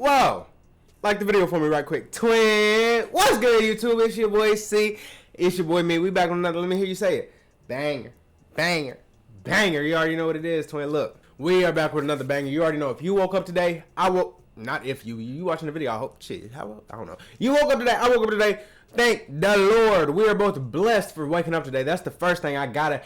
Whoa. Like the video for me right quick. Twin. What's good, YouTube? It's your boy C. It's your boy me. We back on another. Let me hear you say it. Banger. Banger. Banger. You already know what it is, twin. Look. We are back with another banger. You already know. If you woke up today, I woke. Not if you watching the video. I hope. Shit. How? I don't know. You woke up today. I woke up today. Thank the Lord. We are both blessed for waking up today. That's the first thing I gotta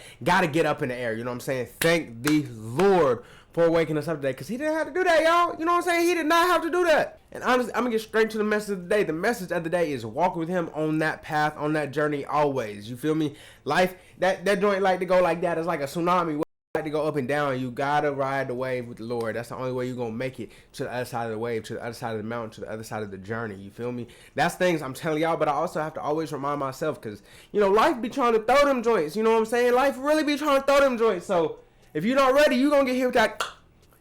get up in the air. You know what I'm saying? Thank the Lord for waking us up today, because he didn't have to do that, y'all. You know what I'm saying? He did not have to do that. And honestly, I'm gonna get straight to the message of the day. The message of the day is walk with him on that path, on that journey always. You feel me? Life, that joint like to go like that. It's like a tsunami. Like to go up and down. You gotta ride the wave with the Lord. That's the only way you're gonna make it to the other side of the wave, to the other side of the mountain, to the other side of the journey. You feel me? That's things I'm telling y'all, but I also have to always remind myself, because you know, life be trying to throw them joints. You know what I'm saying? Life really be trying to throw them joints. So if you're not ready, you're gonna get hit with that.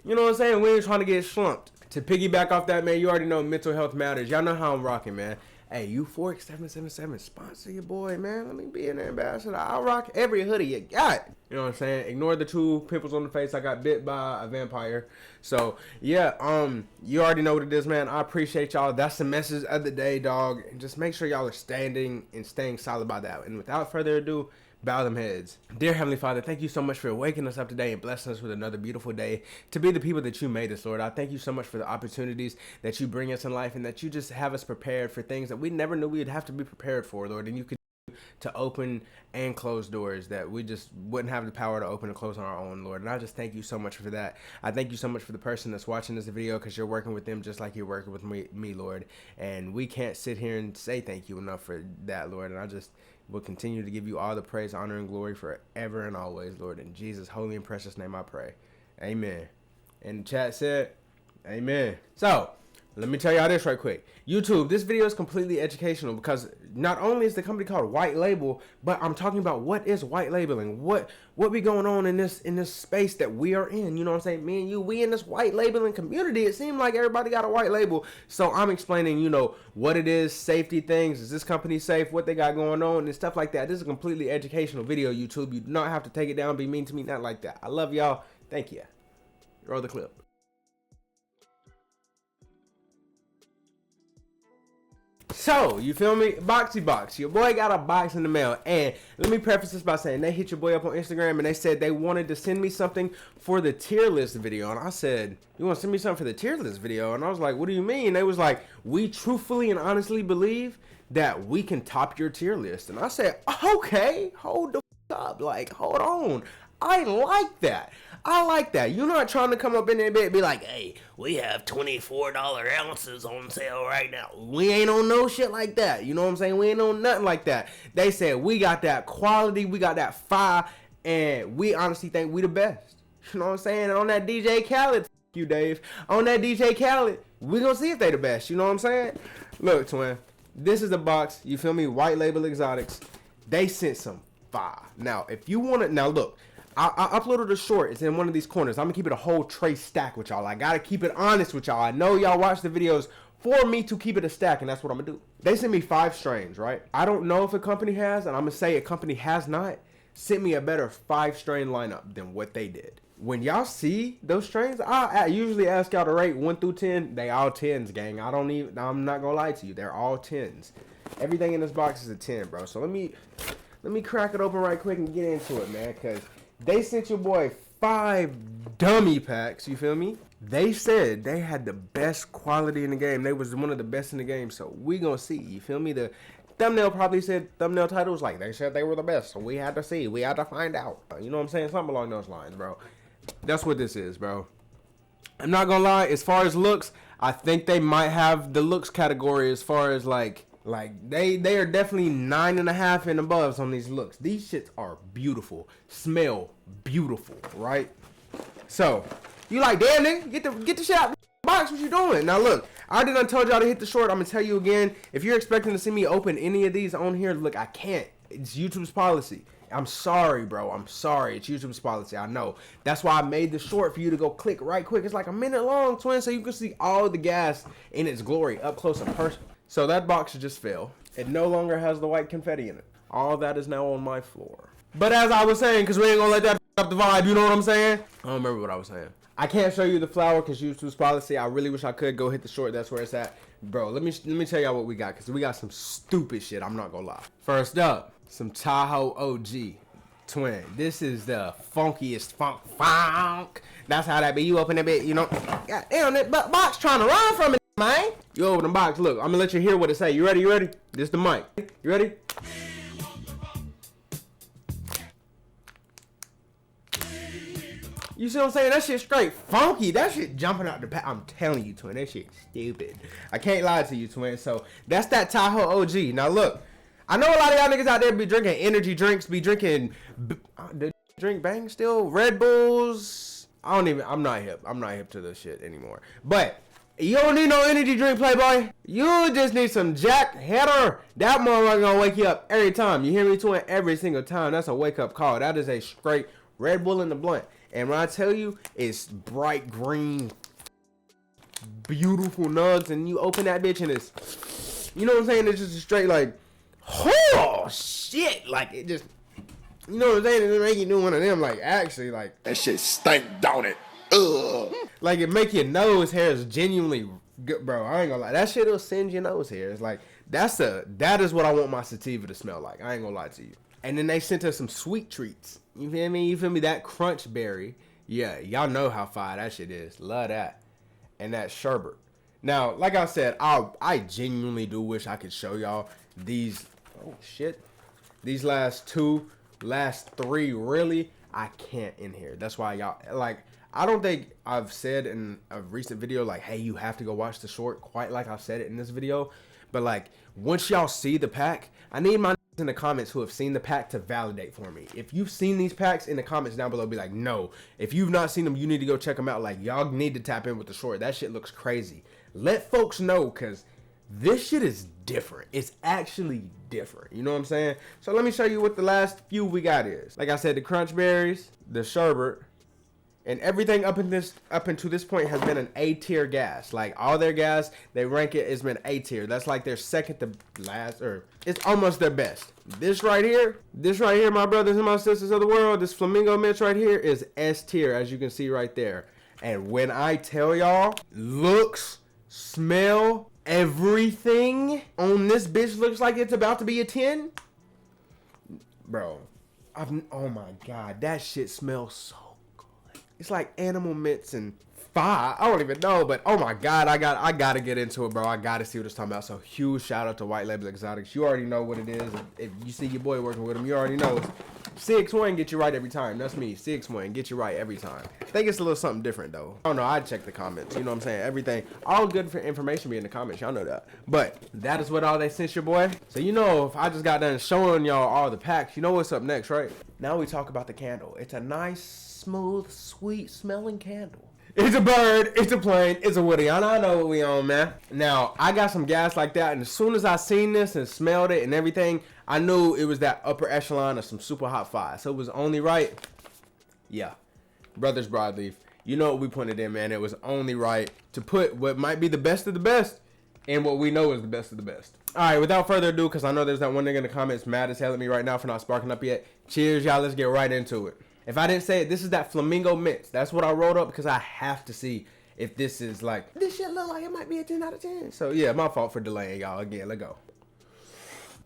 You know what I'm saying? We ain't trying to get slumped. To piggyback off that, man, you already know mental health matters. Y'all know how I'm rocking, man. Hey, Euphoric 777, sponsor your boy, man. Let me be an ambassador. I'll rock every hoodie you got. You know what I'm saying? Ignore the 2 pimples on the face. I got bit by a vampire. So, yeah, you already know what it is, man. I appreciate y'all. That's the message of the day, dog. And just make sure y'all are standing and staying solid by that. And without further ado, bow them heads. Dear Heavenly Father, thank you so much for waking us up today and blessing us with another beautiful day to be the people that you made us, Lord. I thank you so much for the opportunities that you bring us in life, and that you just have us prepared for things that we never knew we'd have to be prepared for, Lord. And you could to open and close doors that we just wouldn't have the power to open and close on our own, Lord. And I just thank you so much for that. I thank you so much for the person that's watching this video, because you're working with them just like you're working with me, Lord. And we can't sit here and say thank you enough for that, Lord. And I just will continue to give you all the praise, honor, and glory forever and always, Lord. In Jesus' holy and precious name I pray. Amen. And the chat said, amen. So, let me tell y'all this right quick. YouTube, this video is completely educational, because not only is the company called White Label, but I'm talking about what is white labeling, what be going on in this space that we are in. You know what I'm saying? Me and you, we in this white labeling community. It seems like everybody got a white label. So I'm explaining, you know, what it is, safety things, is this company safe, what they got going on, and stuff like that. This is a completely educational video, YouTube. You do not have to take it down, be mean to me, not like that. I love y'all. Thank you. Roll the clip. So, you feel me? Boxy box. Your boy got a box in the mail. And let me preface this by saying they hit your boy up on Instagram and they said they wanted to send me something for the tier list video. And I said, you want to send me something for the tier list video? And I was like, what do you mean? They was like, we truthfully and honestly believe that we can top your tier list. And I said, okay, hold the up. Like, hold on. I like that. I like that. You're not trying to come up in there and be like, hey, we have $24 ounces on sale right now. We ain't on no shit like that. You know what I'm saying? We ain't on nothing like that. They said we got that quality, we got that fire, and we honestly think we the best. You know what I'm saying? And on that DJ Khaled, you Dave, on that DJ Khaled, we gonna see if they the best. You know what I'm saying? Look, twin, this is the box. You feel me? White Label Exotics. They sent some fire. Now, if you want to, now look. I uploaded a short. It's in one of these corners. I'm going to keep it a whole tray stack with y'all. I got to keep it honest with y'all. I know y'all watch the videos for me to keep it a stack, and that's what I'm going to do. They sent me 5 strains, right? I don't know if a company has, and I'm going to say a company has not sent me a better 5-strain lineup than what they did. When y'all see those strains, I usually ask y'all to rate 1 through 10. They all 10s, gang. I'm not going to lie to you. They're all 10s. Everything in this box is a 10, bro. So let me crack it open right quick and get into it, man, because they sent your boy 5 dummy packs, you feel me? They said they had the best quality in the game. They was one of the best in the game, so we gonna see, you feel me? The thumbnail probably said, thumbnail title was like, they said they were the best, so we had to see, we had to find out. You know what I'm saying? Something along those lines, bro. That's what this is, bro. I'm not gonna lie, as far as looks, I think they might have the looks category as far as like they are definitely 9.5 and above on these looks. These shits are beautiful, smell beautiful, right? So you like, damn nigga, get the shit out of the box. What you doing? Now look, I already done told y'all to hit the short. I'm gonna tell you again. If you're expecting to see me open any of these on here, look, I can't. It's YouTube's policy. I'm sorry, bro. I'm sorry. It's YouTube's policy. I know. That's why I made the short for you to go click right quick. It's like a minute long, twin, so you can see all the gas in its glory up close and personal. So that box just fell. It no longer has the white confetti in it. All that is now on my floor. But as I was saying, because we ain't gonna let that up the vibe, you know what I'm saying? I don't remember what I was saying. I can't show you the flower because YouTube's policy. I really wish I could. Go hit the short. That's where it's at. Bro, let me tell y'all what we got, because we got some stupid shit. I'm not gonna lie. First up, some Tahoe OG twin. This is the funkiest funk. That's how that be. You open that bit, you know. God damn, that box trying to run from it, man. You open the box. Look, I'm gonna let you hear what it say. You ready? You ready? This the mic. You ready? You see what I'm saying? That shit straight funky. That shit jumping out the pack. I'm telling you, twin, that shit stupid. I can't lie to you, twin. So that's that Tahoe OG. Now look, I know a lot of y'all niggas out there be drinking energy drinks, be drinking drink Bang still, Red Bulls. I'm not hip to this shit anymore. But you don't need no energy drink, Playboy. You just need some Jack Header. That motherfucker gonna wake you up every time. You hear me, twin? Every single time. That's a wake up call. That is a straight Red Bull in the blunt. And when I tell you, it's bright green, beautiful nugs, and you open that bitch and it's, you know what I'm saying? It's just a straight like, oh shit, like it just, you know what I'm saying? It make you do one of them, like actually, like that shit stank, don't it? Ugh. Like it make your nose hairs genuinely good, bro. I ain't gonna lie, that shit will singe your nose hairs. Like that is what I want my sativa to smell like. I ain't gonna lie to you. And then they sent us some sweet treats. You feel me? You feel me? That crunch berry. Yeah, y'all know how fire that shit is. Love that. And that sherbet. Now, like I said, I genuinely do wish I could show y'all these. Oh, shit. These last three, really, I can't in here. That's why y'all, like, I don't think I've said in a recent video, like, hey, you have to go watch the short quite like I said it in this video. But, like, once y'all see the pack, I need my in the comments who have seen the pack to validate for me. If you've seen these packs, in the comments down below, be like, no. If you've not seen them, you need to go check them out. Like, y'all need to tap in with the short. That shit looks crazy. Let folks know, because this shit is different. It's actually different. You know what I'm saying? So let me show you what the last few we got is. Like I said, the crunch berries, the sherbet, and everything up until this point has been an A tier gas. Like all their gas, they rank it, it's been A tier. That's like their second to last, or it's almost their best. This right here, my brothers and my sisters of the world, this flamingo mix right here is S tier, as you can see right there. And when I tell y'all, looks, smell, everything on this bitch looks like it's about to be a 10. Bro, oh my God, that shit smells so. It's like animal mints and fire. I don't even know, but oh my God, I gotta get into it, bro. I gotta see what it's talking about. So huge shout out to White Label Exotics. You already know what it is. If you see your boy working with him, you already know. CX1 get you right every time. That's me. CX1 get you right every time. I think it's a little something different though. I don't know. I'd check the comments. You know what I'm saying? Everything. All good for information be in the comments. Y'all know that. But that is what all they sent your boy. So you know, if I just got done showing y'all all the packs, you know what's up next, right? Now we talk about the candle. It's a nice, smooth, sweet smelling candle. It's a bird, it's a plane, it's a woody. I know what we on, man. Now, I got some gas like that, and as soon as I seen this and smelled it and everything, I knew it was that upper echelon of some super hot fire. So it was only right. Yeah. Brothers Broadleaf. You know what we put it in, man. It was only right to put what might be the best of the best and what we know is the best of the best. All right, without further ado, because I know there's that one nigga in the comments mad as hell at me right now for not sparking up yet. Cheers, y'all. Let's get right into it. If I didn't say it, this is that flamingo mix. That's what I wrote up because I have to see if this is like, this shit look like it might be a 10 out of 10. So yeah, my fault for delaying y'all again. Let's go.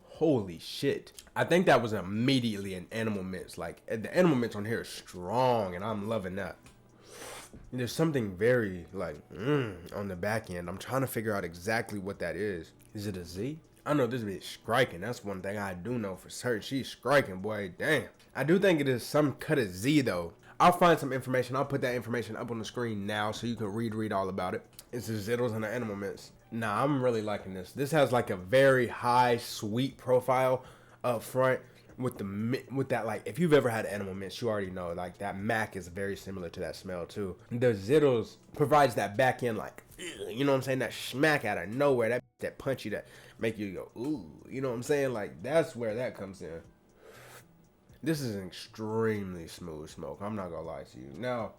Holy shit. I think that was immediately an animal mints. Like the animal mints on here is strong and I'm loving that. There's something very like on the back end. I'm trying to figure out exactly what that is. Is it a Z? I know this bitch striking. That's one thing I do know for certain. She's striking, boy. Damn. I do think it is some cut of Z though. I'll find some information. I'll put that information up on the screen now so you can read all about it. It's the Zittles and the animal mints. Nah, I'm really liking this. This has like a very high sweet profile up front with that, like, if you've ever had animal mints, you already know like that Mac is very similar to that smell too. The Zittles provides that back end, like, you know what I'm saying, that smack out of nowhere, that punchy that make you go ooh, you know what I'm saying, like that's where that comes in. This is an extremely smooth smoke, I'm not gonna lie to you. Now,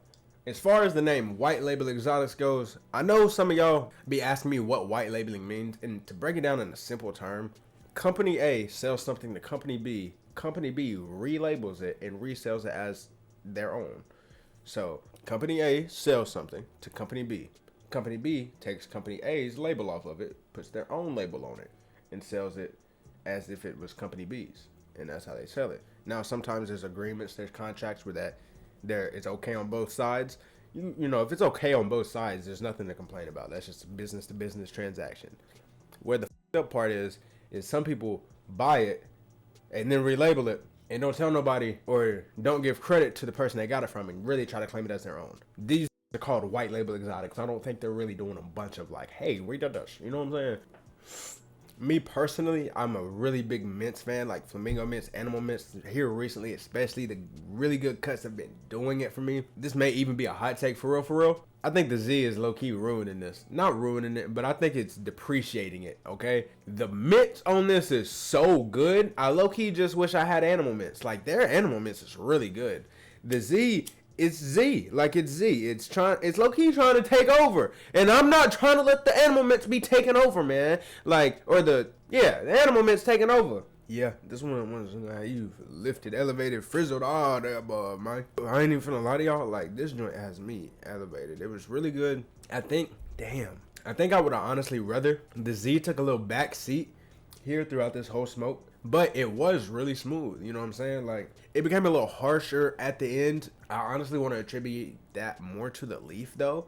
as far as the name White Label Exotics goes, I know some of y'all be asking me what white labeling means, and to break it down in a simple term, Company A sells something to Company B relabels it and resells it as their own. So company A sells something to company B. Company B takes company A's label off of it, puts their own label on it, and sells it as if it was company B's. And that's how they sell it. Now, sometimes there's agreements, there's contracts where that it's okay on both sides. You know, if it's okay on both sides, there's nothing to complain about. That's just a business to business transaction. Where the up part is some people buy it and then relabel it and don't tell nobody or don't give credit to the person they got it from and really try to claim it as their own. These are called white label exotics. I don't think they're really doing a bunch of like, hey, we did this. You know what I'm saying? Me personally, I'm a really big mints fan, like flamingo mints, animal mints. Here recently, especially, the really good cuts have been doing it for me. This may even be a hot take for real, for real. I think the Z is low-key ruining this. Not ruining it, but I think it's depreciating it, okay? The mints on this is so good. I low-key just wish I had animal mints. Like, their animal mints is really good. The Z, it's Z. Like, it's Z. It's low-key trying to take over. And I'm not trying to let the animal mints be taken over, man. Like, or the animal mints taking over. Yeah, this one was how you lifted, elevated, frizzled, all that above, man. I ain't even finna lie to y'all. Like, this joint has me elevated. It was really good. I think I would have honestly rather the Z took a little back seat here throughout this whole smoke. But it was really smooth, you know what I'm saying? Like, it became a little harsher at the end. I honestly want to attribute that more to the leaf, though.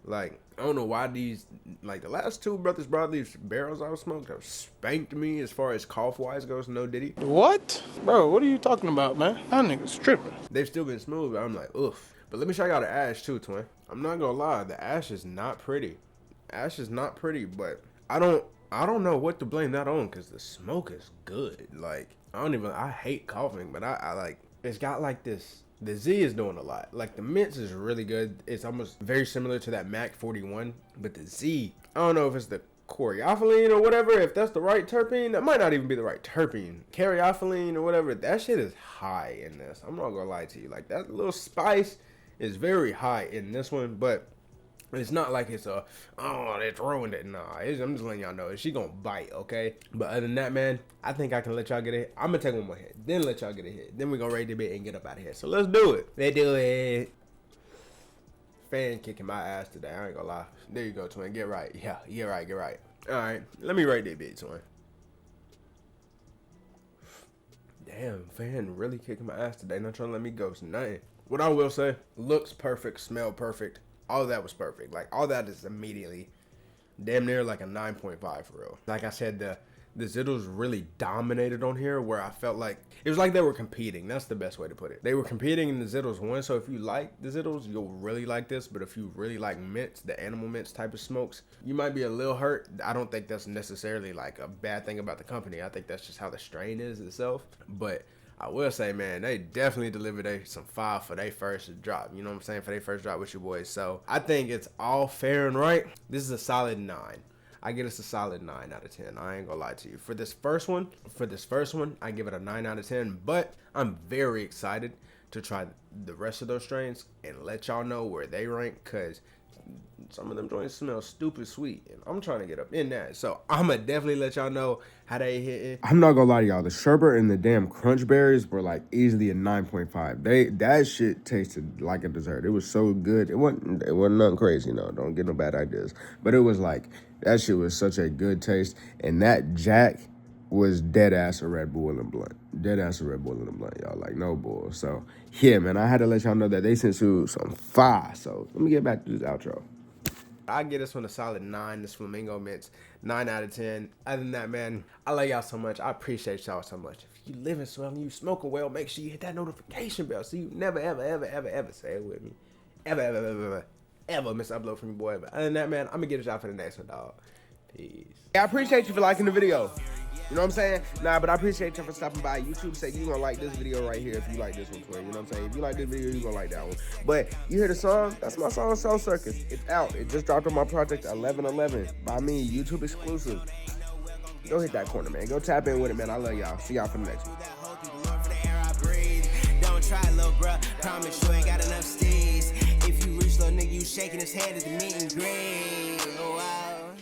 Like, I don't know why these, like, the last two Brothers Broadleaf barrels I was smoked have spanked me as far as cough-wise goes, no diddy. What? Bro, what are you talking about, man? That nigga's tripping. They've still been smooth, but I'm like, oof. But let me show y'all the ash, too, twin. I'm not gonna lie, the ash is not pretty. Ash is not pretty, but I don't know what to blame that on, because the smoke is good. Like, I hate coughing, but I like, it's got like this. The Z is doing a lot. Like, the mints is really good. It's almost very similar to that Mac 41. But the Z, I don't know if it's the caryophyllene or whatever. If that's the right terpene, that might not even be the right terpene. Caryophyllene or whatever. That shit is high in this. I'm not gonna lie to you. Like, that little spice is very high in this one. But it's not like it's it's ruined it. Nah, I'm just letting y'all know. She gonna bite, okay? But other than that, man, I think I can let y'all get a hit. I'm gonna take one more hit, then let y'all get a hit. Then we gonna rate the bit and get up out of here. So let's do it. Let's do it. Fan kicking my ass today. I ain't gonna lie. There you go, twin. Get right. Yeah, get right. All right, let me rate that bit, twin. Damn, fan really kicking my ass today. Not trying to let me go. Nothing. What I will say, looks perfect, smell perfect. All of that was perfect. Like, all that is immediately damn near like a 9.5 for real. Like I said, the Zittles really dominated on here, where I felt like it was like they were competing. That's the best way to put it. They were competing in the Zittles one. So if you like the Zittles, you'll really like this. But if you really like mints, the animal mints type of smokes, you might be a little hurt. I don't think that's necessarily like a bad thing about the company. I think that's just how the strain is itself. But I will say, man, they definitely delivered some fire for their first drop. You know what I'm saying? For their first drop with your boys. So I think it's all fair and right. This is a solid 9. I give us a solid 9 out of 10. I ain't gonna lie to you. For this first one, I give it a 9 out of 10. But I'm very excited to try the rest of those strains and let y'all know where they rank, because some of them joints smell stupid sweet, and I'm trying to get up in that. So I'ma definitely let y'all know how they hitting. I'm not gonna lie to y'all, the sherbet and the damn crunch berries were like easily a 9.5. That shit tasted like a dessert. It was so good. It wasn't nothing crazy, don't get no bad ideas. But it was like, that shit was such a good taste. And that Jack was dead ass a Red Bull and blunt. Dead ass a Red Bull and blunt, y'all. Like, no bull. So yeah, man, I had to let y'all know that they sent you some fire. So let me get back to this outro. I get this one a solid 9. This Flamingo Mints, 9 out of 10. Other than that, man, I love y'all so much. I appreciate y'all so much. If you living well and you smoking well, make sure you hit that notification bell so you never, ever say it with me. Ever miss an upload from your boy. But other than that, man, I'm gonna get a shot for the next one, dog. Peace. I appreciate you for liking the video. You know what I'm saying? Nah, but I appreciate you for stopping by. YouTube said you gonna like this video right here if you like this one, twin. You know what I'm saying? If you like this video, you gonna like that one. But you hear the song? That's my song, Soul Circus. It's out. It just dropped on my project 1111 by me, YouTube exclusive. Go hit that corner, man. Go tap in with it, man. I love y'all. See y'all for the next one. Don't try, little bruh. Promise you ain't got enough steez. If you reach, little nigga, you shaking his hand at the meet and greet. Oh,